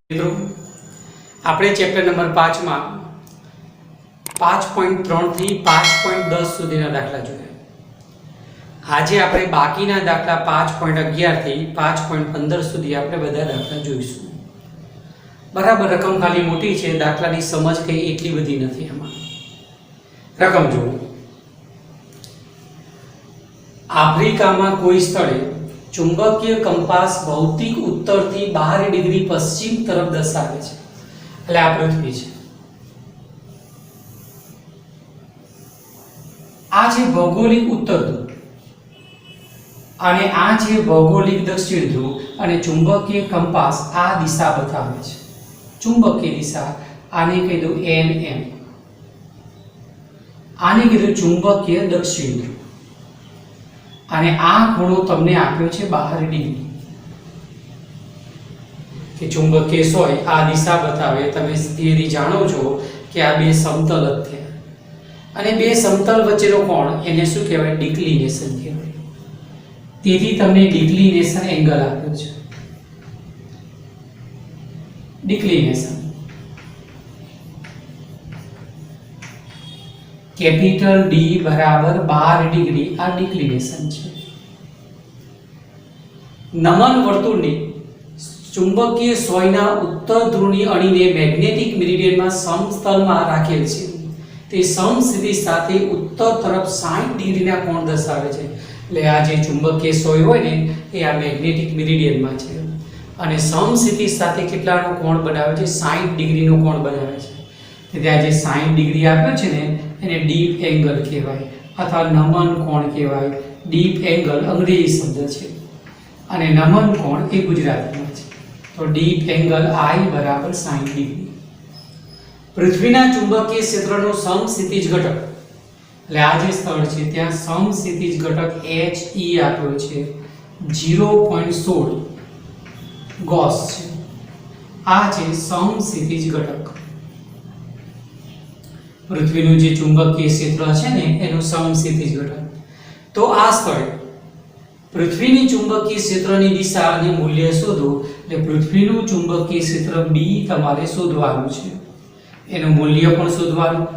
મિત્રો આપણે chapter number 5 માં 5.3 થી 5.10 સુધીના દાખલા જોયા। આજે આપણે બાકીના દાખલા 5.11 થી 5.15 સુધી આપણે બધા દાખલા જોઈશું। બરાબર, રકમ ખાલી મોટી છે, દાખલાની સમજ કઈ એટલી બધી નથી આમાં। રકમ જુઓ। આફ્રિકામાં કોઈ સ્થળે चुंबकीय कंपास भौतिक उत्तर थी 12 डिग्री पश्चिम तरफ दर्शावे छे। એટલે આ પૃથ્વી છે, આ છે ભૌગોલિક ઉત્તર ધ્રુવ અને આ છે ભૌગોલિક દક્ષિણ ધ્રુવ અને ચુંબકીય કંપાસ આ દિશા બતાવે છે, ચુંબકીય દિશા। આને કીધું NM, આને કીધું ચુંબકીય દક્ષિણ ધ્રુવ અને આ ખૂણો તમને આપ્યો છે 12 ડિગ્રી કે ચુંબકીય સોય આ દિશા બતાવે। તમે થિયરી જાણો છો કે આ બે સમતલ જ થયા અને બે સમતલ વચ્ચેનો કોણ એને શું કહેવાય? ડિક્લિનેશન કહેવાય। તેથી તમને ડિક્લિનેશન એંગલ આપ્યો છે, ડિક્લિનેશન कैपिटल डी बराबर 12 डिग्री आ डिक्लिनेशन છે। નમન વર્તુળની ચુંબકીય સોયના ઉત્તર ધ્રુવની અણીને મેગ્નેટિક મેરિડિયનમાં સમતલમાં રાખેલ છે। તે સમસ્થિતિ સાથે ઉત્તર તરફ 60 ડિગ્રીના કોણ દર્શાવે છે। એટલે આ જે ચુંબકીય સોય હોય ને એ આ મેગ્નેટિક મેરિડિયનમાં છે અને સમસ્થિતિ સાથે કેટલાનો કોણ બનાવે છે? 60 ડિગ્રીનો કોણ બનાવે છે। તેથી આ જે 60 ડિગ્રી આપ્યો છે ને એને ડીપ એંગલ કહેવાય અથવા નમન કોણ કહેવાય। ડીપ એંગલ અંગ્રેજી શબ્દ છે અને નમન કોણ એ ગુજરાતીમાં છે। તો ડીપ એંગલ I બરાબર 60 ડિગ્રી। પૃથ્વીના ચુંબકીય ક્ષેત્રનો સમસ્થિતિજ ઘટક, એટલે આ જે સ્થળ છે ત્યાં સમસ્થિતિજ ઘટક He આપ્યો છે 0.16 ગોસ છે। આ છે સમસ્થિતિજ ઘટક। પૃથ્વીનું જે ચુંબકીય ક્ષેત્ર છે ને એનું સમસ્થિતિજ ઘટક। તો આ સ્થળે પૃથ્વીની ચુંબકીય ક્ષેત્રની દિશા અને મૂલ્ય શોધો। એટલે પૃથ્વીનું ચુંબકીય ક્ષેત્ર B તમારે શોધવાનું છે, એનું મૂલ્ય પણ શોધવાનું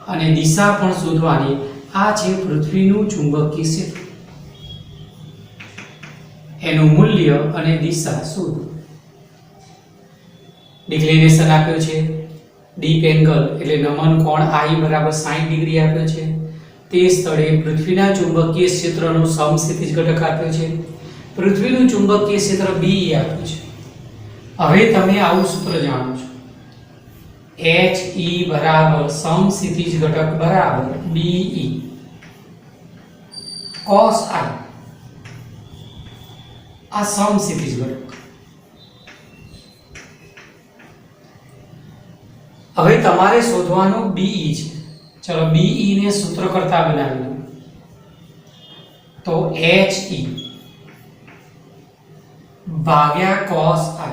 અને દિશા પણ શોધવાની। આ છે પૃથ્વીનું ચુંબકીય ક્ષેત્ર, એનું મૂલ્ય અને દિશા શોધો। ડિક્લિનેશન આપ્યો છે, ડીપ એંગલ એટલે નમન કોણ I બરાબર 60 ડિગ્રી આપ્યો છે। તે સ્થળે પૃથ્વીના ચુંબકીય ક્ષેત્રનો સમસ્થિતિજ ઘટક આપ્યો છે, પૃથ્વીનું ચુંબકીય ક્ષેત્ર B આપ્યું છે। હવે તમે આવું સૂત્ર જાણો છો, He બરાબર સમસ્થિતિજ ઘટક બરાબર BE cos I। આ સમસ્થિતિજ ઘટક। હવે તમારે શોધવાનું BE છે। ચલો BE ને સૂત્ર કરતા બનાવી લો તો He ભાગ્યા cos I।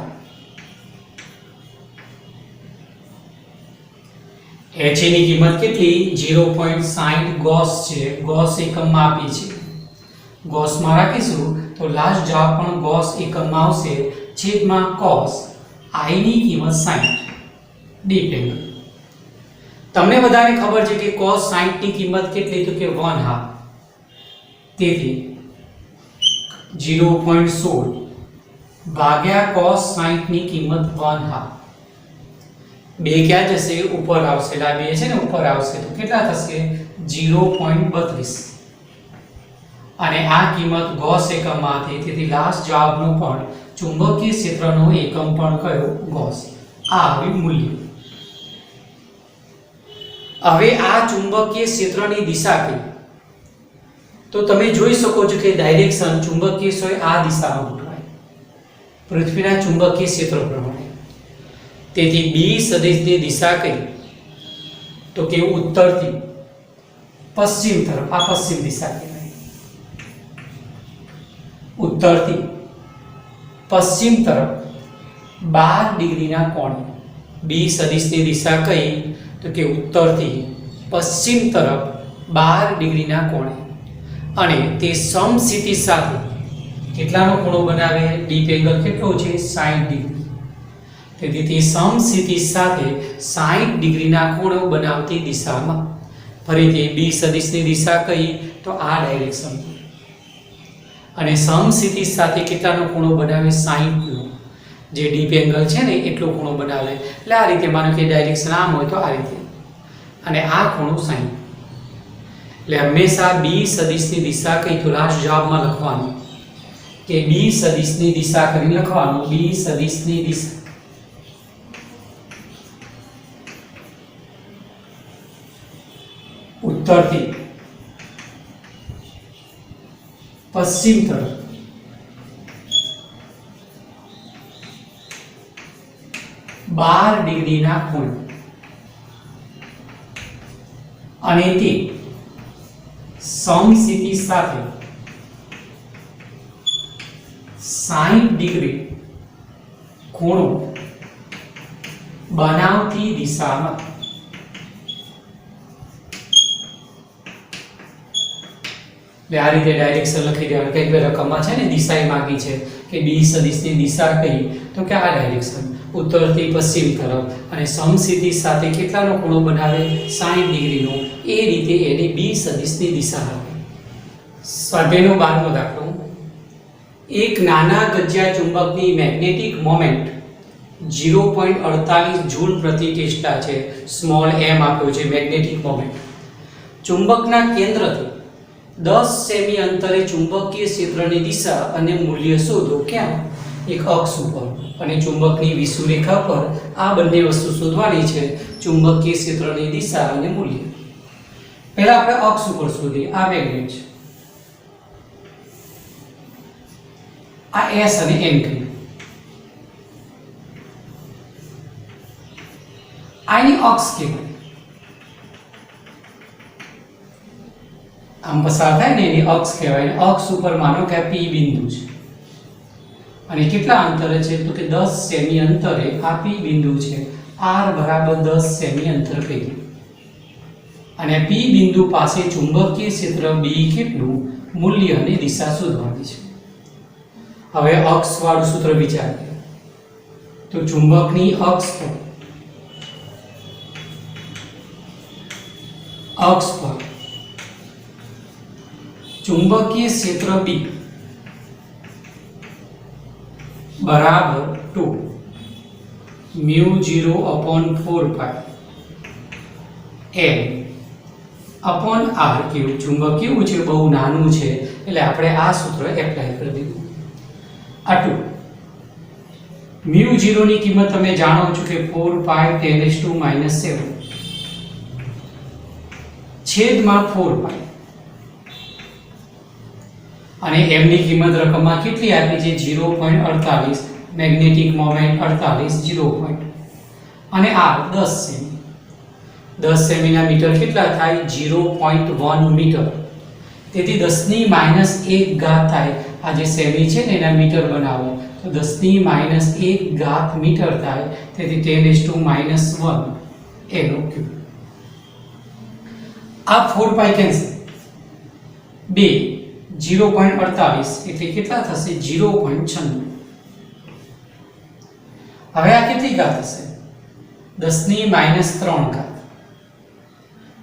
He ની કિંમત કેટલી? 0.60 ગોસ છે, ગોસ એકમમાં આપી છે, ગોસમાં રાખીશું તો લાસ્ટ જવાબ પણ ગોસ એકમમાં આવશે છેદમાં cos I ની કિંમત 60 ડીપ એંગલ। તમને બધાને ખબર છે કે cos 60 ની કિંમત કેટલી? તો કે 1/2। તેથી 0.16 ભાગ્યા cos 60 ની કિંમત 1/2। બે ક્યાં જશે? ઉપર આવશે, એટલે બે છે ને ઉપર આવશે તો કેટલા થશે? 0.32 અને આ કિંમત ગોસ એકમમાં હતી, તેથી લાસ્ટ જવાબનું પણ ચુંબકીય ક્ષેત્રનો એકમ પણ કયો? ગોસ। આ આવ્યું મૂલ્ય। હવે આ ચુંબકીય ક્ષેત્રની દિશા કઈ? તો તમે જોઈ શકો છો કે ડાયરેક્શન ચુંબકીય સોય આ દિશામાં ગોઠવાય પૃથ્વીના ચુંબકીય ક્ષેત્ર પ્રમાણે। તેથી B સદિશની દિશા કઈ? તો કે ઉત્તરથી પશ્ચિમ તરફ, આ પશ્ચિમ દિશા કહેવાય। ઉત્તરથી પશ્ચિમ તરફ 12 ડિગ્રીના કોણે B સદિશની દિશા કઈ? તો કે ઉત્તરથી પશ્ચિમ તરફ 12 ડિગ્રીના કોણે અને તે સમસ્થિતિ સાથે કેટલાનો ખૂણો બનાવે? ડીપ એંગલ કેટલો છે? 60 ડિગ્રી। તેથી તે સમસ્થિતિ સાથે 60 ડિગ્રીના ખૂણો બનાવતી દિશામાં, ફરીથી બી સદિશની દિશા કઈ તો આ ડાયરેક્શન, અને સમસ્થિતિ સાથે કેટલાનો ખૂણો બનાવે 60 નો, જે ડીપ એંગલ છે ને એટલો ખૂણો બનાવે. એટલે આ રીતે માનો કે ડાયરેક્શન આમ હોય તો આ રીતે, અને આ ખૂણો 60. એટલે હંમેશા બી સદિશની દિશા કઈ તો લાસ્ટ જવાબમાં લખવાનું કે બી સદિશની દિશા કરીને લખવાનું, બી સદિશની દિશા ઉત્તરથી પશ્ચિમ તરફ 12 ડિગ્રીના ખૂણે, અને તે સમસ્થિતિ સાથે 60 ડિગ્રી ખૂણો બનાવતી દિશામાં, આ રીતે ડાયરેક્શન લખી દેવાનું. કંઈક બે રકમમાં છે ને દિશા એ માંગી છે કે બી સદિશની દિશા કઈ તો કે આ ડાયરેક્શન ઉત્તરથી પશ્ચિમ તરફ, અને સમસ્થિતિ સાથે કેટલાનો ખૂણો બનાવે 60 ડિગ્રીનો, એ રીતે એની બી સદિશની દિશા આવે. સ્વાધ્યાયનો 12મો દાખલો. એક નાના ગજિયા ચુંબકની મેગ્નેટિક મોમેન્ટ 0.48 જૂલ પ્રતિ ટેસ્લા છે. સ્મોલ m આપ્યો છે મેગ્નેટિક મોમેન્ટ. ચુંબકના કેન્દ્રથી 10 સેમી અંતરે ચુંબકીય ક્ષેત્રની દિશા અને મૂલ્ય શોધો. ક્યાં? એક અક્ષ ઉપર, અને ચુંબકની વિષુવરેખા પર આ બંને વસ્તુ શોધવાની છે, ચુંબકીય ક્ષેત્રની દિશા અને મૂલ્ય. પહેલા આપણે અક્ષ ઉપર શોધીએ. આ મેગ્નેટ છે, આ S અને N કહ્યું. આની અક્ષ કહેવાય. આમ પસાર થાય ને એની અક્ષ કહેવાય. અક્ષ ઉપર માનો કે P બિંદુ છે, અને કેટલા અંતરે છે તો કે 10 સેમી અંતરે આ P બિંદુ છે. R બરાબર 10 સેમી અંતર કહ્યું, અને P બિંદુ પાસે ચુંબકીય ક્ષેત્ર B કેટલું, મૂલ્ય અને દિશા શોધવાની છે. હવે અક્ષ વાળું સૂત્ર વિચારીએ તો ચુંબકની અક્ષ પર ચુંબકીય ક્ષેત્ર B બરાબર 2 μ0/4π L અપોન R. કેવું ચુંબક કેવું છે, બહુ નાનું છે, એટલે આપણે આ સૂત્ર એપ્લાય કરી દીધું. આ 2 μ0 ની કિંમત તમે જાણો છો કે 4π 10⁻⁷ છેદમાં 4π, અને m ની કિંમત રકમમાં કેટલી આપી છે 0.48, મેગ્નેટિક મોમેન્ટ 48 0. અને r 10 સેમી, 10 સેમીના મીટર કેટલા થાય 0.1 મીટર. તેથી 10⁻1 થાય. આ જે સેમી છે ને એના મીટર બનાવો તો 10⁻1 મીટર થાય. તેથી 10⁻1 એનો ક્યુબ. આ 4π કેન્સલ, 2 0.48 એટલે કેટલા થશે 0.96. હવે આ કેટલી ઘાત હશે 10⁻3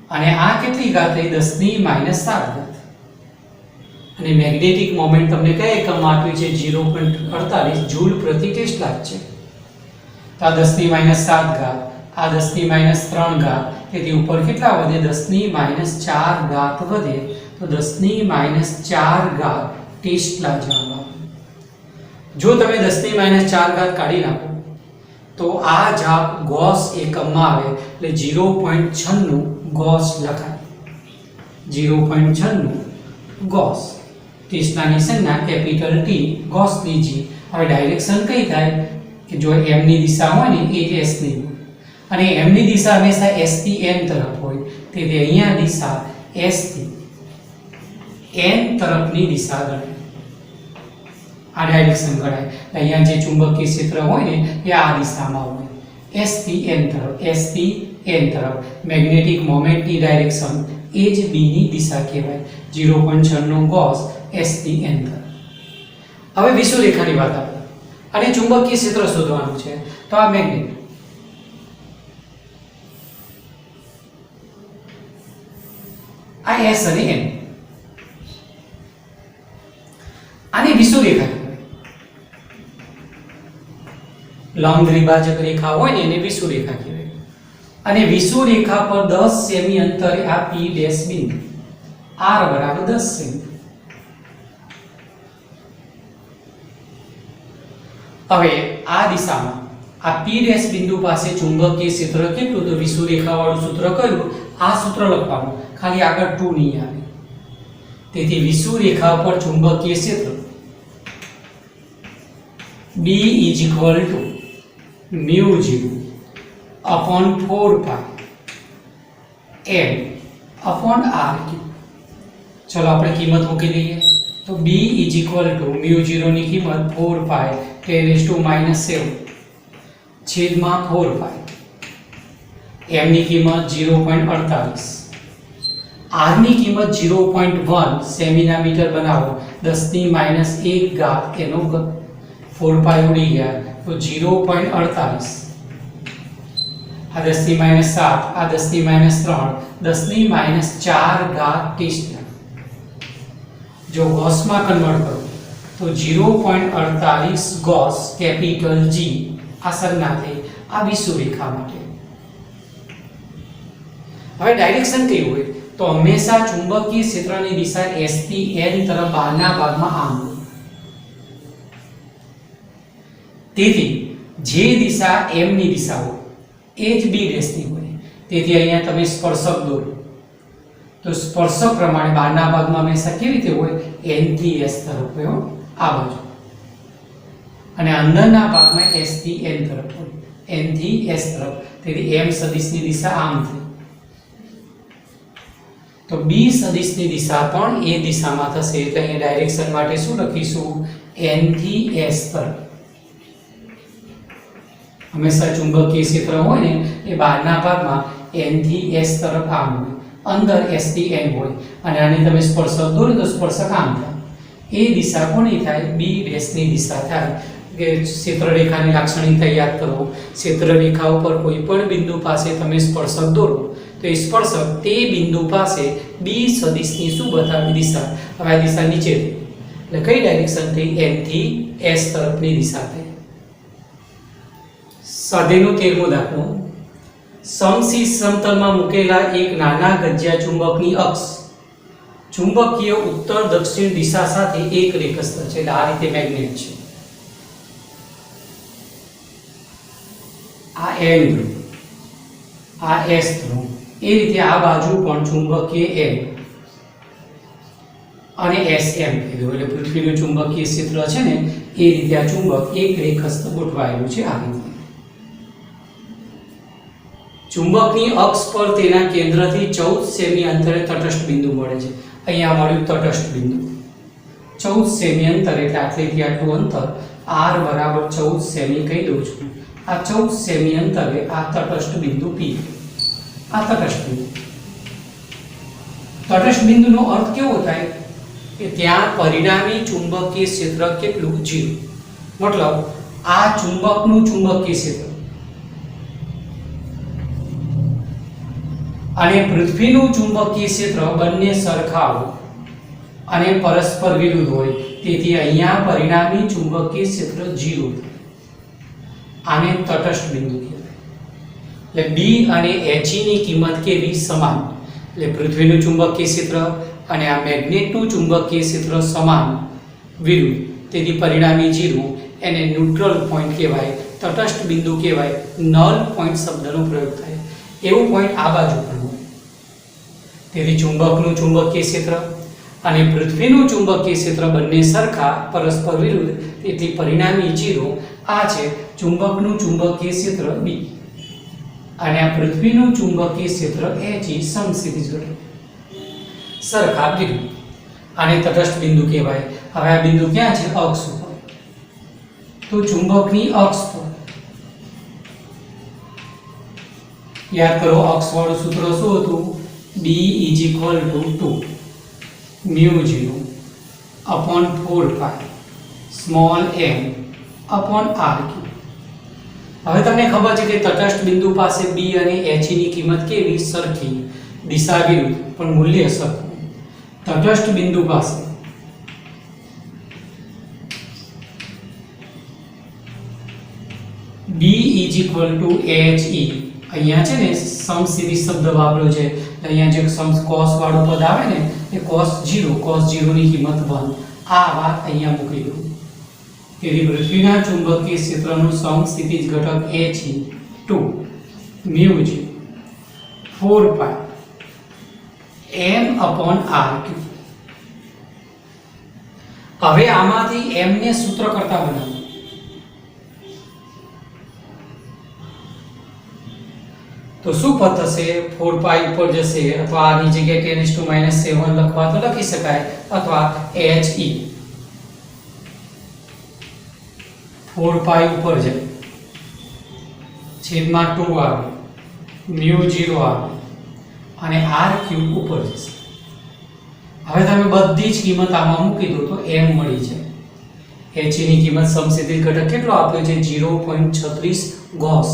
અને આ કેટલી ઘાત થઈ 10⁻7. અને મેગ્નેટિક મોમેન્ટ તમને કયા એકમમાં આપ્યું છે 0.48 જૂલ પ્રતિ ટેસ્લા છે. તો આ 10⁻7, આ 10⁻3, તેથી ઉપર કેટલા વધે 10⁻4 વધે, તો 10⁻4 ટેસ્લા જવાબ. જો તમે 10⁻4 કાઢી નાખો તો આ જવાબ ગોસ એકમમાં આવે, એટલે 0.96 ગોસ લખાય. 0.96 ગોસ. ટેસ્લાની સંજ્ઞા કેપિટલ T, ગોસની G. હવે ડાયરેક્શન કઈ થાય કે જો m ની દિશા હોય ને એ s ની, અને m ની દિશા હંમેશા s થી n તરફ હોય, તેથી અહીંયા દિશા s થી n તરફની દિશા ગણાય. આ ડાયરેક્શન ગણાય. અહીંયા જે ચુંબકીય ક્ષેત્ર હોય ને એ આ દિશામાં હોય, s થી n તરફ, s થી n તરફ. મેગ્નેટિક મોમેન્ટની ડાયરેક્શન એ જ b ની દિશા કહેવાય. 0.96 ગોસ s થી n તરફ. હવે વિષુવરેખાની વાત આવે અને ચુંબકીય ક્ષેત્ર શોધવાનું છે. તો આ મેગ્નેટ, આ S અને M, આની વિષુવરેખા કહેવાય. લંબ દ્વિભાજક રેખા હોય ને એને વિષુવરેખા કહેવાય. અને વિષુવરેખા પર 10 સેમી અંતરે આ P ડેશ બિંદુ R બરાબર 10 સેમી. હવે આ દિશામાં આ P ડેશ બિંદુ પાસે ચુંબકીય ક્ષેત્ર કેટલું, તો વિષુવરેખા વાળું સૂત્ર કયું, આ સૂત્ર લખવાનું, ખાલી આગળ 2 નહીં આવે. તેથી વિષુવરેખા પર ચુંબકીય ક્ષેત્ર B is equal to mu 0 upon 4 pi M upon R cube. ચલો આપણે કિંમત મૂકી દઈએ. તો B is equal to mu 0 ની કિંમત 4 pi 10⁻⁷ છેદમાં 4 pi. M ની કિંમત 0.48, R ની કિંમત 0.1 સેમીના મીટર બનાવો, 10⁻1 ઘાત એનો 4 pi ઉડી ગયા તો 0.48, આ 10⁻7, આ 10⁻3, 10⁻4 ઘાત ટેસ્લા. જો ગોસમાં કન્વર્ટ કરો તો 0.48 ગોસ કેપિટલ G આ સંજ્ઞા થઈ આ વિષુવરેખા માટે. હવે ડાયરેક્શન કઈ હોય, તો હંમેશા ચુંબકીય ક્ષેત્રની દિશા S થી N તરફ બહારના ભાગમાં આમ હોય. તેથી જે દિશા M ની દિશા હોય એ જ B ડેશ ની હોય. તેથી અહીંયા તમે સ્પર્શક દોરો તો સ્પર્શક પ્રમાણે બહારના ભાગમાં હંમેશા કેવી રીતે હોય, N થી S તરફ હોય આ બાજુ, અને અંદરના ભાગમાં S થી N તરફ હોય, N થી S તરફ. તેથી M સદિશની દિશા આમ થઈ. તો B સદિશની દિશા પણ એ દિશામાં થશે. એટલે અહીંયા ડાયરેક્શન માટે શું લખીશું, N થી S તરફ. હંમેશા ચુંબકીય ક્ષેત્ર હોય ને એ બહારના ભાગમાં N થી S તરફ આમ હોય, અંદર S થી N હોય, અને આને તમે સ્પર્શક દોરો તો સ્પર્શક આમ થાય. એ દિશા કોની થાય, B ડેશની દિશા થાય. કે ક્ષેત્ર રેખાની લાક્ષણિકતા યાદ કરો. ક્ષેત્ર રેખા ઉપર કોઈ પણ બિંદુ પાસે તમે સ્પર્શક દોરો તો એ સ્પર્શક તે બિંદુ પાસે B સદિશની શું બતાવી, દિશા. હવે આ દિશા નીચે થઈ એટલે કઈ ડાયરેક્શન થઈ, N થી S તરફની દિશા થઈ. સ્વાધ્યાયનો 13મો દાખલો. સમશીર્ષ સમતલમાં મૂકેલા એક નાના ગજિયા ચુંબકની અક્ષ ચુંબકીય ઉત્તર દક્ષિણ દિશા સાથે એક રેખસ્થ છે. એટલે આ રીતે મેગ્નેટ છે. આ N ધ્રુવ, આ S ધ્રુવ, એ રીતે આ બાજુ પણ ચુંબકીય M અને SM કીધું. એટલે પૃથ્વીનું ચુંબકીય ક્ષેત્ર છે ને એ રીતે આ ચુંબક એક રેખસ્થ ગોઠવાયેલું છે આ રીતે. ચુંબકની અક્ષ પર તેના કેન્દ્રથી 14 સેમી અંતરે તટસ્થ બિંદુ મળે છે. અહીંયા મળ્યું તટસ્થ બિંદુ 14 સેમી અંતરે, એટલે આટલેથી આટલું અંતર R બરાબર 14 સેમી કહી દઉં છું. આ 14 સેમી અંતરે આ તટસ્થ બિંદુ P, આ તટસ્થ બિંદુ. તટસ્થ બિંદુનો અર્થ કેવો થાય કે ત્યાં પરિણામી ચુંબકીય ક્ષેત્ર કેટલું, 0. મતલબ આ ચુંબકનું ચુંબકીય ક્ષેત્ર અને પૃથ્વીનું ચુંબકીય ક્ષેત્ર બંને સરખા હોય અને પરસ્પર વિરુદ્ધ હોય. તેથી અહીંયા પરિણામી ચુંબકીય ક્ષેત્ર 0. આને તટસ્થ બિંદુ કહેવાય. એટલે B અને H ની કિંમત કેવી, સમાન. એટલે પૃથ્વીનું ચુંબકીય ક્ષેત્ર અને આ મેગ્નેટનું ચુંબકીય ક્ષેત્ર સમાન, વિરુદ્ધ. તેથી પરિણામી 0. એને ન્યુટ્રલ પોઈન્ટ કહેવાય, તટસ્થ બિંદુ કહેવાય. નલ પોઈન્ટ શબ્દનો પ્રયોગ થાય. એવું પોઈન્ટ આ બાજુ પણ હોય. તેથી ચુંબકનું ચુંબકીય ક્ષેત્ર અને પૃથ્વીનું ચુંબકીય ક્ષેત્ર બંને સરખા, પરસ્પર વિરુદ્ધ. તેથી પરિણામી 0. આ છે ચુંબકનું ચુંબકીય ક્ષેત્ર B અને આ પૃથ્વીનું ચુંબકીય ક્ષેત્ર H સમક્ષિતિજ ઘટક, સરખા વિરુદ્ધ. આને તટસ્થ બિંદુ કહેવાય. હવે આ બિંદુ ક્યાં છે, અક્ષ ઉપર. તો ચુંબકની અક્ષ પર યાદ કરો, અક્ષ વાળું સૂત્ર શું હતું, B is equal to 2 mu 0 upon 4 pi small m upon r cube. હવે તમને ખબર છે કે તટસ્થ બિંદુ પાસે B અને H ની કિંમત કેવી સરખી, દિશા વિરુદ્ધ પણ મૂલ્ય સરખું। તટસ્થ બિંદુ પાસે B HE, અહીંયા છે ને સમસીધી શબ્દ વાપર્યો છે, અહીંયા જે cos વાળું પદ આવે ને એ cos 0 ની કિંમત 1, આ વાત અહીંયા મૂકી દો। તેથી પૃથ્વીના ચુંબકીય ક્ષેત્રનું સમસ્થિતિજ ઘટક He 2 μ0 4 pi m upon r cube. હવે આમાંથી m ને સૂત્ર કરતા બનાવો, તો શું પદ થશે? 4 પાઈ ઉપર જશે અથવા આની જગ્યાએ 10⁻⁷ લખવા તો લખી શકાય, અથવા He 4 પાઈ ઉપર જાય છેદમાં 2 આવે, μ0 આવે અને r ક્યુબ ઉપર જશે। હવે તમે બધી જ કિંમત આમાં મૂકી દો તો m મળી જાય। He ની કિંમત સમસ્થિતિજ ઘટક કેટલો આપ્યો છે? 0.36 ગોસ।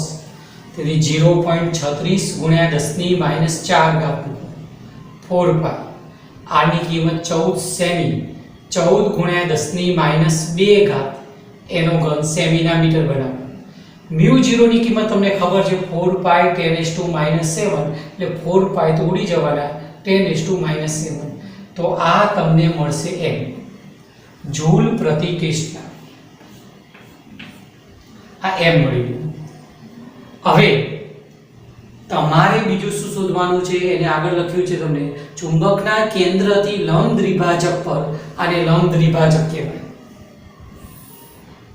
તેથી 0.36 ગુણ્યા 10⁻⁴ 4 પાઈ, r ની કિંમત 14 સેમી, 14 ગુણ્યા 10⁻², એનો ઘન સેમીના મીટર બનાવો। μ0 ની કિંમત તમને ખબર છે 4 પાઈ 10⁻⁷, એટલે 4 પાઈ તો ઉડી જવાના, 10⁻⁷, તો આ તમને મળશે m જૂલ પ્રતિ ટેસ્લા। આ m મળી ગયું। હવે તમારે બીજું શું શોધવાનું છે? એને આગળ લખ્યું છે તમને, ચુંબકના કેન્દ્રથી લંબ દ્વિભાજક પર, આને લંબ દ્વિભાજક કહેવાય,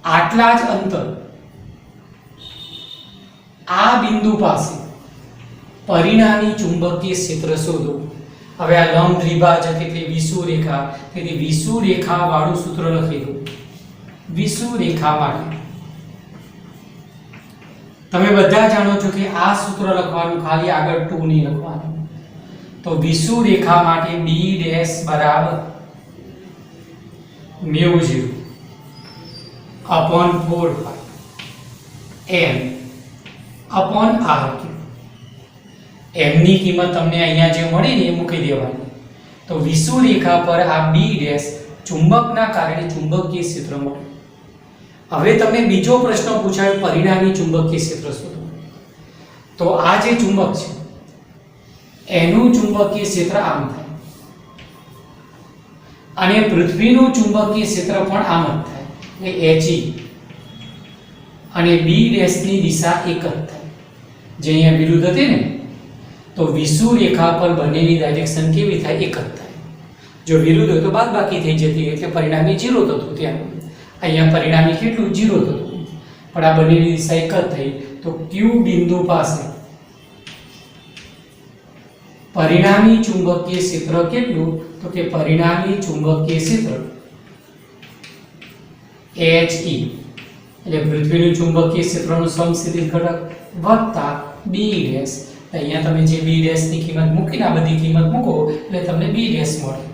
આટલા જ અંતર આ બિંદુ પાસે પરિણામી ચુંબકીય ક્ષેત્ર શોધો। હવે આ લંબ દ્વિભાજક એટલે વિષુવરેખા, તેથી વિષુવરેખા વાળું સૂત્ર લખી દો। વિષુવરેખા માટે તમે બધા જાણો છો કે આ સૂત્ર લખવાનું, ખાલી આગળ 2 નહીં લખવાનું। તો વિષુવરેખા માટે B' બરાબર μ0 upon 4 pi m upon r cube. m ની કિંમત તમને અહીંયા જે મળી ને એ મૂકી દેવાની। તો વિષુવરેખા પર આ B' ચુંબકના કારણે ચુંબકીય ક્ષેત્ર મળે। હવે તમને બીજો પ્રશ્ન પૂછાયો, પરિણામી ચુંબકીય ક્ષેત્ર શોધો। તો આ જે ચુંબક છે એનું ચુંબકીય ક્ષેત્ર આમ થાય, અને પૃથ્વીનું ચુંબકીય ક્ષેત્ર પણ આમ જ થાય, એટલે He અને B' ની દિશા એક જ થાય, જે અહીંયા વિરુદ્ધ હતી ને। તો વિષુવરેખા પર બંનેની ડાયરેક્શન કેવી થાય? એક જ થાય। જો વિરુદ્ધ હોય તો બાદબાકી થઈ જતી, એટલે પરિણામી 0 થતું ત્યાં। અહીંયા પરિણામી કેટલું? 0 થતું, પણ આ બંનેની દિશા એક જ થઈ। તો Q બિંદુ પાસે પરિણામી ચુંબકીય ક્ષેત્ર કેટલું? તો કે પરિણામી ચુંબકીય ક્ષેત્ર He એટલે પૃથ્વીનું ચુંબકીય ક્ષેત્રનું સમસ્થિતિજ ઘટક વત્તા B', અહીંયા તમે જે B' ની કિંમત મૂકીને આ બધી કિંમત મૂકો એટલે તમને B' મળે।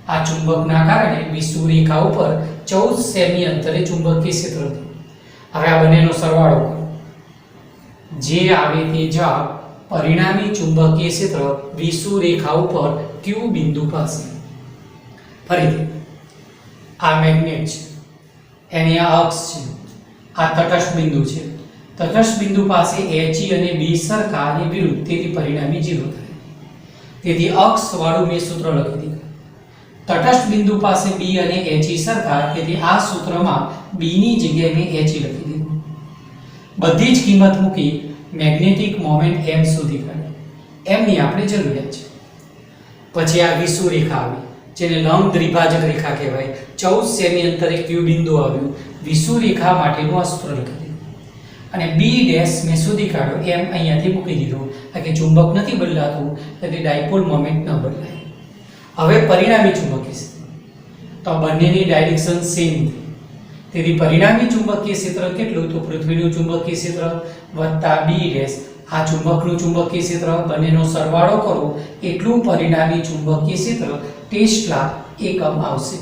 આ ચુંબકના કારણે વિષુવરેખા ઉપર 14 સેમી અંતરે ચુંબકીય ક્ષેત્ર હતું। હવે આ બંનેનો સરવાળો કરો, જે આવે તે જવાબ પરિણામી ચુંબકીય ક્ષેત્ર વિષુવરેખા ઉપર Q બિંદુ પાસે। ફરીથી આ મેગ્નેટ છે, એની આ અક્ષ છે, આ તટસ્થ બિંદુ છે। તટસ્થ બિંદુ પાસે He અને B સરખા અને વિરુદ્ધ, તેથી પરિણામી 0 થાય। તેથી અક્ષ વાળું મેં સૂત્ર લખી દીધું। તટસ્થ બિંદુ પાસે B અને He સરખા, તેથી આ સૂત્રમાં B ની જગ્યાએ મેં He લખી દીધું। બધી જ કિંમત મૂકી મેગ્નેટિક મોમેન્ટ m શોધી કાઢી। m ની આપણે જરૂરિયાત છે। પછી આ વિષુવરેખા આવી, જેને લંબ દ્વિભાજક રેખા કહેવાય। 14 સેમી અંતરે Q બિંદુ આવ્યું, વિષુવરેખા માટેનું આ સૂત્ર લખી દીધું, અને B' મેં શોધી કાઢ્યો, m અહીંયાથી મૂકી દીધો। કારણ કે ચુંબક નથી બદલાતું, એટલે ડાયપોલ મોમેન્ટ ન બદલાય। હવે પરિણામી ચુંબકીય ક્ષેત્ર, તો બંનેની ડાયરેક્શન સેમ, તેથી પરિણામી ચુંબકીય ક્ષેત્ર કેટલું? તો પૃથ્વીનું ચુંબકીય ક્ષેત્ર વત્તા B', આ ચુંબકનું ચુંબકીય ક્ષેત્ર, બંનેનો સરવાળો કરો એટલું પરિણામી ચુંબકીય ક્ષેત્ર ટેસ્લા એકમ આવશે।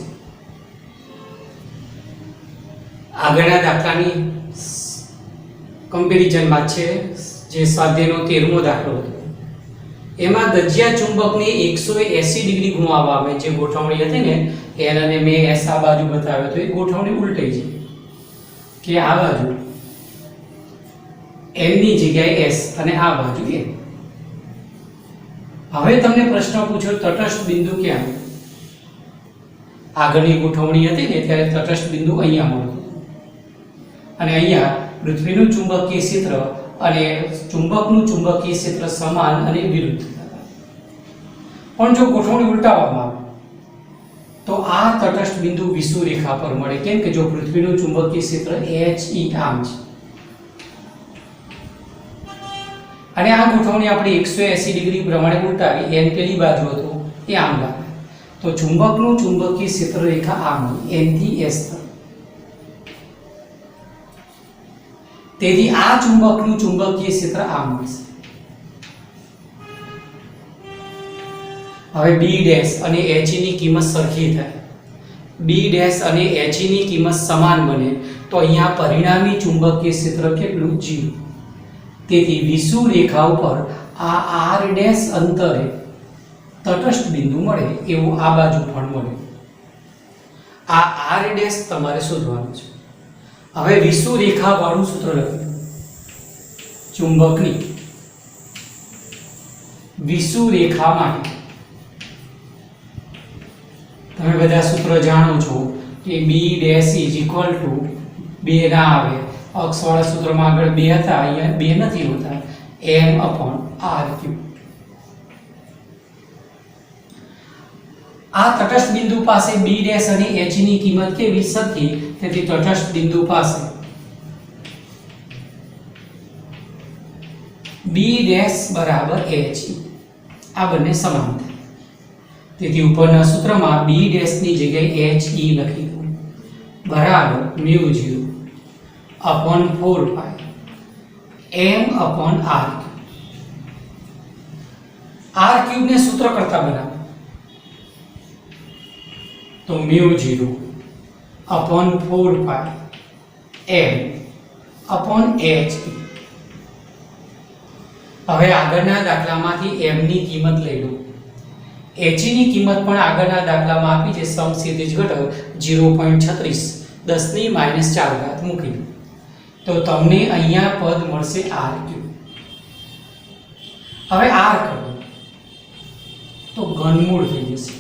આગળના દાખલાની કમ્પેરિઝનમાં છે જે સ્વાધ્યાયનો 13મો દાખલો હતો. એમાં ગજિયા ચુંબકને 180 ડિગ્રી ઘુમાવવા આવે. જે ગોઠવણી હતી ને એન અને મેં એસ આ બાજુ બતાવ્યો તો એ ગોઠવણી ઉલટાઈ છે કે આ બાજુ એન ની જગ્યાએ એસ અને આ બાજુ એન. હવે તમને પ્રશ્ન પૂછ્યો તટસ્થ બિંદુ ક્યાં? આગળની ગોઠવણી હતી ને ત્યારે તટસ્થ બિંદુ અહીંયા મળતું અને અહીંયા પૃથ્વીનું ચુંબકીય ક્ષેત્ર અને ચુંબકનું ચુંબકીય ક્ષેત્ર સમાન અને વિરુદ્ધ હતા. પણ જો ગોઠવણી ઉલટાવવામાં આવે તો આ તટસ્થ બિંદુ વિષુવરેખા પર મળે. કેમ કે જો પૃથ્વીનું ચુંબકીય ક્ષેત્ર HE આમ છે અને આ ગોઠવણી આપણે 180 ડિગ્રી પ્રમાણે ઉલટાવી n પેલી બાજુ હતું એ આમ લાગે તો ચુંબકનું ચુંબકીય ક્ષેત્ર રેખા આમ n થી s તરફ. તેથી આ ચુંબકનું ચુંબકીય ક્ષેત્ર આમ મળશે. હવે B' અને He ની કિંમત સરખી થાય. B' અને He ની કિંમત સમાન બને તો અહીંયા પરિણામી ચુંબકીય ક્ષેત્ર કેટલું? 0. તેથી વિષુવરેખા ઉપર આ r' અંતરે તટસ્થ બિંદુ મળે એવું આ બાજુ પણ મળે. આ r' તમારે શોધવાનું છે. હવે વિષુવરેખા વાળું સૂત્ર લખ્યું. ચુંબકની વિષુવરેખા માટે તમે બધા સૂત્ર જાણો છો કે B' બે ના આવે. અક્ષવાળા સૂત્રમાં આગળ 2 હતા, અહીંયા 2 નથી હોતા. m/r3. આ તટસ્થ બિંદુ પાસે B' અને H ની કિંમત કેવી? સરખી. તેથી તટસ્થ બિંદુ પાસે B' બરાબર He. આ બંને સમાન થાય. તેથી ઉપરના સૂત્રમાં B' ની જગ્યાએ He લખી દો બરાબર μ0 upon 4 pi m/r3. r³ ને સૂત્ર કરતા બનાવો તો μ0 upon 4 pi m upon H. હવે આગળના દાખલામાંથી m ની કિંમત લઈ લો. H ની કિંમત પણ આગળના દાખલામાં આપી છે. સમક્ષિતિજ ઘટક 0.36 10 ની -4 મૂકી દો તો તમને અહીંયા પદ મળશે r³. હવે r કરો તો ઘનમૂળ થઈ જશે.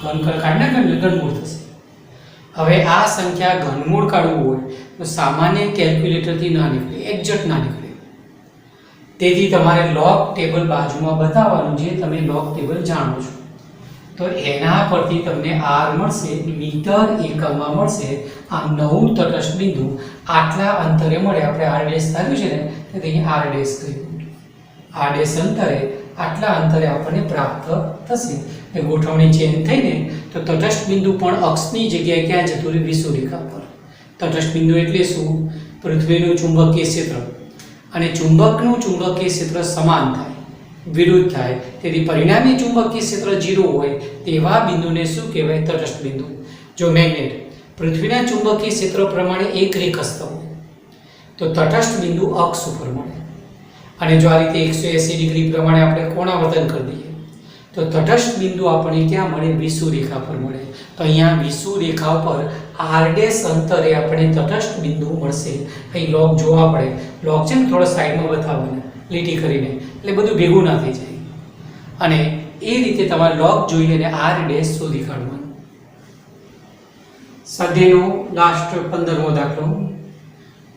ઘન કાઢને ઘનમૂળ થશે. હવે આ સંખ્યા ઘનમૂળ કાઢવું હોય તો સામાન્ય કેલ્ક્યુલેટરથી ના નીકળે, એક્ઝેક્ટ ના નીકળે. તેથી તમારે લોગ ટેબલ બાજુમાં બતાવવાનું જે તમે લોગ ટેબલ જાણો છો. તો એના પરથી તમને r મળશે મીટર એકમમાં મળશે. આ 9 તટસ્થ બિંદુ આટલા અંતરે મળે. આપણે r' આવ્યું છે ને તેથી r' કહ્યું. r' અંતરે આટલા અંતરે આપણને પ્રાપ્ત થશે. એ ગોઠવણી ચેન્જ થઈને તો તટસ્થ બિંદુ પણ અક્ષની જગ્યાએ ક્યાં જતું રહ્યું? વિષુવરેખા પર. તટસ્થ બિંદુ એટલે શું? પૃથ્વીનું ચુંબકીય ક્ષેત્ર અને ચુંબકનું ચુંબકીય ક્ષેત્ર સમાન થાય, વિરુદ્ધ થાય. તેથી પરિણામી ચુંબકીય ક્ષેત્ર 0 હોય તેવા બિંદુને શું કહેવાય? તટસ્થ બિંદુ. જો મેગ્નેટ પૃથ્વીના ચુંબકીય ક્ષેત્ર પ્રમાણે એક રેખસ્થ હોય તો તટસ્થ બિંદુ અક્ષ ઉપર મળે. અને જો આ રીતે 180 ડિગ્રી પ્રમાણે આપણે કોણાવર્તન કરી દઈએ તો તટસ્થ બિંદુ આપણને ક્યાં મળે? વિષુવરેખા પર મળે. તો અહીંયા વિષુવરેખા પર r' અંતરે આપણે તટસ્થ બિંદુ મળશે. અહીં લોગ જોવા પડે. લોગ છે ને થોડો સાઈડમાં બતાવવાના લીટી કરીને, એટલે બધું ભેગું ના થઈ જાય. અને એ રીતે તમારે લોગ જોઈ અને r' શોધી કાઢવાનું. સ્વાધ્યાયનો લાસ્ટ 15મો દાખલો.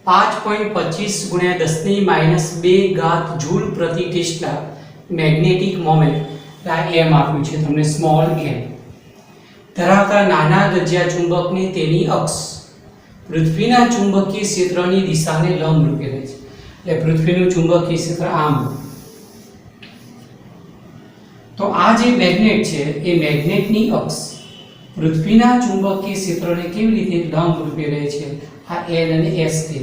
5.25 × 10⁻² જૂલ પ્રતિ ટેસ્લા મેગ્નેટિક મોમેન્ટ એમ આપ્યું છે તમને, સ્મોલ m ધરાવતા નાના ગજિયા ચુંબકને તેની અક્ષ પૃથ્વીના ચુંબકીય ક્ષેત્રની દિશાને લંબ રૂપે રહે છે. એટલે પૃથ્વીનું ચુંબકીય ક્ષેત્ર આમ. તો આ જે મેગ્નેટ છે એ મેગ્નેટની અક્ષ પૃથ્વીના ચુંબકીય ક્ષેત્રને કેવી રીતે લંબ રૂપે રહે છે? આ n અને s છે.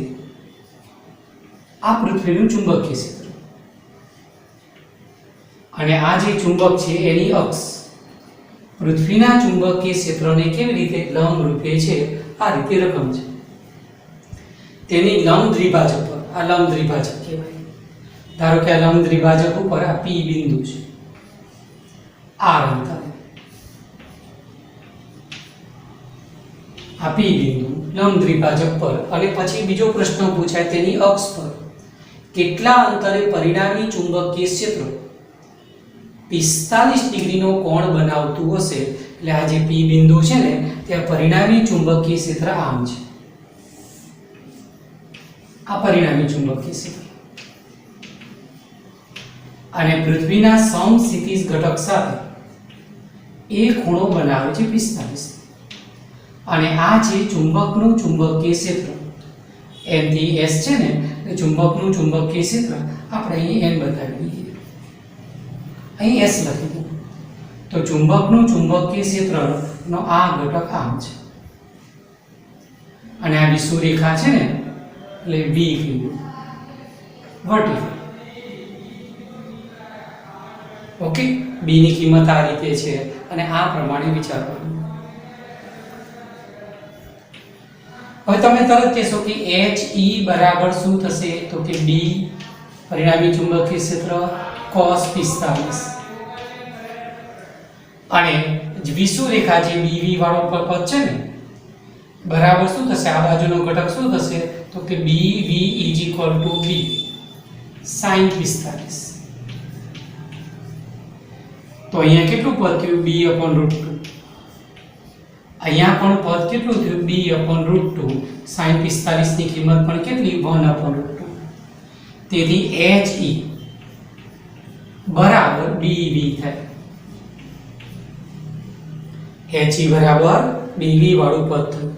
આ પૃથ્વીનું ચુંબકીય ક્ષેત્ર અને આ જે ચુંબક છે એની અક્ષ પૃથ્વીના ચુંબકીય ક્ષેત્રને કેવી રીતે લંબ રૂપે છે? આ રીતે રકમ છે. તેની લંબ દ્વિભાજક પર, આ લંબ દ્વિભાજક કહેવાય. ધારો કે આ લંબ દ્વિભાજક ઉપર આ P બિંદુ છે, R અંતરે આ P બિંદુ લંબ દ્વિભાજક પર, અને પછી બીજો પ્રશ્ન પૂછાય તેની અક્ષ પર કેટલા અંતરે પરિણામી ચુંબકીય ક્ષેત્ર 45 ડિગ્રીનો કોણ બનાવતું હશે. એટલે આ જે P બિંદુ છે ને ત્યાં પરિણામી ચુંબકીય ક્ષેત્ર આમ છે, આ પરિણામી ચુંબકીય ક્ષેત્ર, અને પૃથ્વીના સમસ્થિતિજ ઘટક સાથે એ ખૂણો બનાવે છે 45, અને આ છે ચુંબકનું ચુંબકીય ક્ષેત્ર. n થી s છે ને, એટલે ચુંબકનું ચુંબકીય ક્ષેત્ર આપણે અહીં n બતાવી દઈએ, અહીં s લખી દઉં. તો ચુંબકનું ચુંબકીય ક્ષેત્રનો આ ઘટક આમ છે, અને આ વિષુવરેખા છે ને એટલે v કીધું, વર્ટિકલ. ઓકે, b ની કિંમત આ રીતે છે, અને આ પ્રમાણે વિચારવાનું. હવે તમે તરત કહેશો કે HE બરાબર શું થશે? તો કે B પરિણામી ચુંબકીય ક્ષેત્ર cos 45, અને વિષુવરેખા જે BV વાળો પદ છે ને બરાબર શું થશે? આ બાજુનો ઘટક શું થશે? તો કે BV B sin 45. તો અહીંયા કેટલું પદ થયું? B/√2. અહીંયા પણ પદ કેટલું થયું? B/√2. sin 45 ની કિંમત પણ કેટલી? 1/√2. તેથી HE બરાબર BV થાય. HE બરાબર BV વાળું પદ થયું.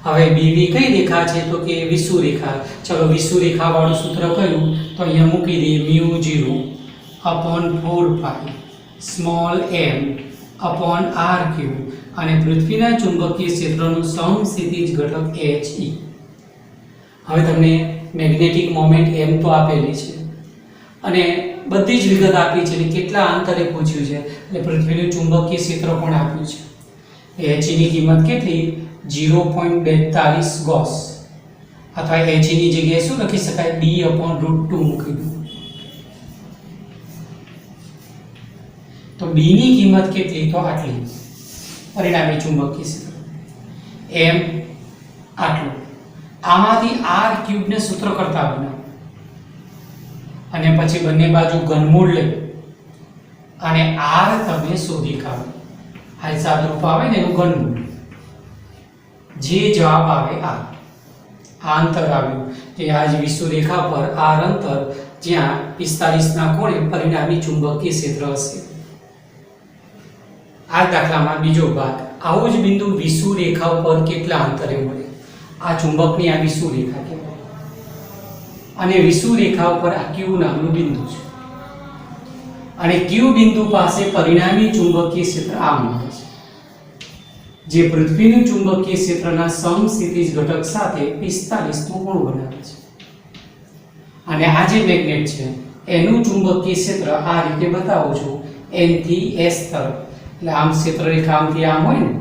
હવે BV કઈ રેખા છે? તો કે વિષુવરેખા. ચલો વિષુવરેખા વાળું સૂત્ર કયું? તો અહીંયા મૂકી દઈએ μ0/4π small m upon r cube, અને પૃથ્વીના ચુંબકીય ક્ષેત્રનું સમસ્થિતિજ ઘટક HE. હવે તમને મેગ્નેટિક મોમેન્ટ m તો આપેલી છે, અને બધી જ વિગત આપી છે, એટલે કેટલા અંતરે પૂછ્યું છે, એટલે પૃથ્વીનું ચુંબકીય ક્ષેત્ર પણ આપ્યું છે. HE ની કિંમત કેટલી? 0.42 ગોસ, અથવા HE ની જગ્યાએ શું લખી શકાય? B/√2 મૂકી દો. તો B ની કિંમત કેટલી? તો આટલી, પરિણામી ચુંબકીય ક્ષેત્ર m આટલું. આમાંથી r ક્યુબ ને સૂત્ર કરતા બનાવો, અને પછી બંને બાજુ ઘનમૂળ લઈ અને r તમે શોધી કાઢો. આ સાદુરૂપ આવે ને એનું ઘનમૂળ, જે જવાબ આવે આ અંતર આવ્યું કે આજ વિષુવરેખા પર r અંતર જ્યાં 45 ના કોણે પરિણામી ચુંબકીય ક્ષેત્ર હશે. આ દાખલામાં બીજો ભાગ, આવું જ બિંદુ વિષુવરેખા પર કેટલા અંતરે મળે? આ ચુંબકની આ વિષુવરેખા કહેવાય, અને વિષુવરેખા ઉપર આ Q નામનું બિંદુ છે, અને Q બિંદુ પાસે પરિણામી ચુંબકીય ક્ષેત્ર આમ મળે છે, જે પૃથ્વીનું ચુંબકીય ક્ષેત્રના સમસ્થિતિજ ઘટક સાથે 45 નો કોણ બનાવે છે. અને આ જે મેગ્નેટ છે એનું ચુંબકીય ક્ષેત્ર આ રીતે બતાવું છું, n થી s તરફ. એટલે આમ ક્ષેત્ર રેખા આમથી આમ હોય ને,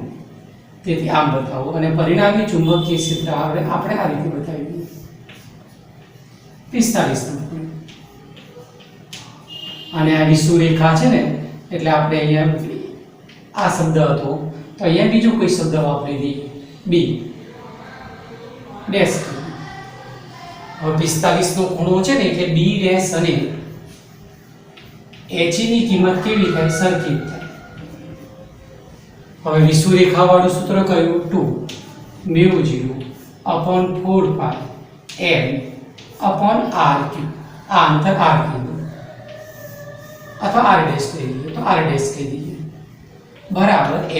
તેથી આમ બતાવો, અને પરિણામી ચુંબકીય ક્ષેત્ર આપણે આ રીતે બતાવી દઈએ 45. અને આ વિષુવરેખા છે ને, એટલે આપણે અહીંયા આ શબ્દ હતો, તો અહીંયા બીજો કોઈ શબ્દ વાપરી દઈએ, B ડેશ. હવે 45 નો ખૂણો છે ને, એટલે B ડેશ અને HE ની કિંમત કેવી થાય? સરખી થાય. હવે વિષુવરેખા વાળું સૂત્ર કયું? 2μ0/4π m/r ક્યુબ. આ અંતર r કીધું, અથવા r ડેશ કહી દઈએ, તો r ડેશ કહી દઈએ, બરાબર h.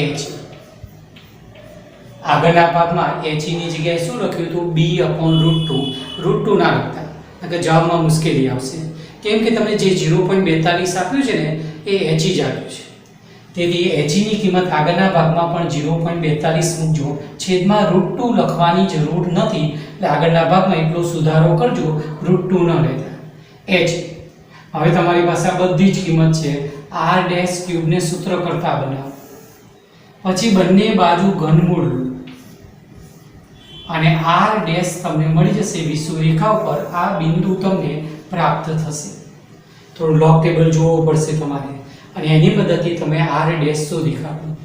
આગળના ભાગમાં HE ની જગ્યાએ શું લખ્યું હતું? B/√2. √2 ના લખતા, કારણ કે જવાબમાં મુશ્કેલી આવશે, કેમ કે તમને જે 0.42 આપ્યું છે ને એ HE જ આપ્યું છે. તેથી HE ની કિંમત આગળના ભાગમાં પણ 0.42 મૂકજો, છેદમાં √2 લખવાની જરૂર નથી, એટલે આગળના ભાગમાં એટલો સુધારો કરજો, √2 ન લેતા. h. હવે તમારી પાસે આ બધી જ કિંમત છે, r ડેશ ક્યુબ ને સૂત્ર કરતા બનાવો, પછી બંને બાજુ ઘનમૂળ લો, અને આર ડેશ તમને મળી જશે વિષુવરેખા ઉપર. આ બિંદુ તમને પ્રાપ્ત થશે. થોડું લોગ ટેબલ જોવો પડશે તમારે અને એની મદદથી તમે આર ડેશ શોધી કાઢો.